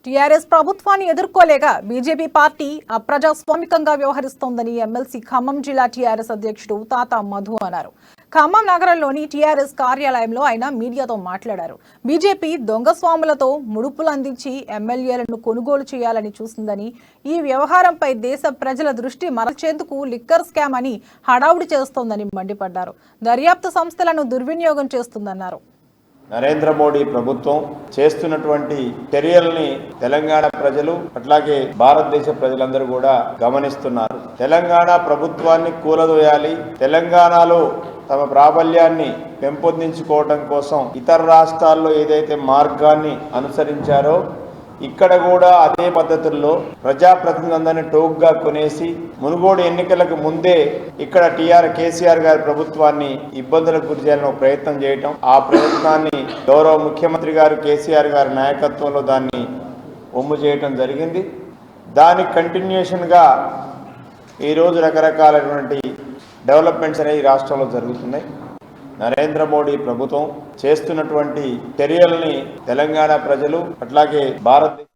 TRS ప్రభుత్వాన్ని ఎదుర్కోలేక BJP party అప్రజాస్వామికంగా వ్యవహరిస్తోందని MLC Khammam జిల్లా టీఆర్ఎస్ అధ్యక్షుడు తాత మధు అన్నారు. ఖమ్మం నగరంలోని టీఆర్ఎస్ కార్యాలయంలో ఆయన మీడియాతో మాట్లాడారు. బీజేపీ దొంగ స్వాములతో ముడుపులు అందించి ఎమ్మెల్యేలను కొనుగోలు చేయాలని చూసిందని, ఈ వ్యవహారంపై దేశ ప్రజల దృష్టి మరల్చేందుకు లిక్కర్ స్కామ్ అని హడావుడి చేస్తోందని మండిపడ్డారు. దర్యాప్తు సంస్థలను దుర్వినియోగం చేస్తుందన్నారు. నరేంద్ర మోడీ ప్రభుత్వం చేస్తున్నటువంటి చర్యల్ని తెలంగాణ ప్రజలు అట్లాగే భారతదేశ ప్రజలందరూ కూడా గమనిస్తున్నారు. తెలంగాణ ప్రభుత్వాన్ని కూలదోయాలి, తెలంగాణలో తమ ప్రాబల్యాన్ని పెంపొందించుకోవడం కోసం ఇతర రాష్ట్రాల్లో ఏదైతే మార్గాన్ని అనుసరించారో ఇక్కడ కూడా అదే పద్ధతుల్లో ప్రజాప్రతినిధులందరినీ టోక్గా కొనేసి మునుగోడు ఎన్నికలకు ముందే ఇక్కడ కేసీఆర్ గారి ప్రభుత్వాన్ని ఇబ్బందులకు గురి చేయాలని ప్రయత్నం చేయటం, ఆ ప్రయత్నాన్ని గౌరవ ముఖ్యమంత్రి గారు కేసీఆర్ గారి నాయకత్వంలో దాన్ని ఒమ్ము చేయటం జరిగింది. దానికి కంటిన్యూషన్గా ఈరోజు రకరకాలైనటువంటి డెవలప్మెంట్స్ అనేవి రాష్ట్రంలో జరుగుతున్నాయి. నరేంద్ర మోడీ ప్రభుత్వం చేస్తున్నటువంటి చర్యల్ని తెలంగాణ ప్రజలు అట్లాగే భారతదేశ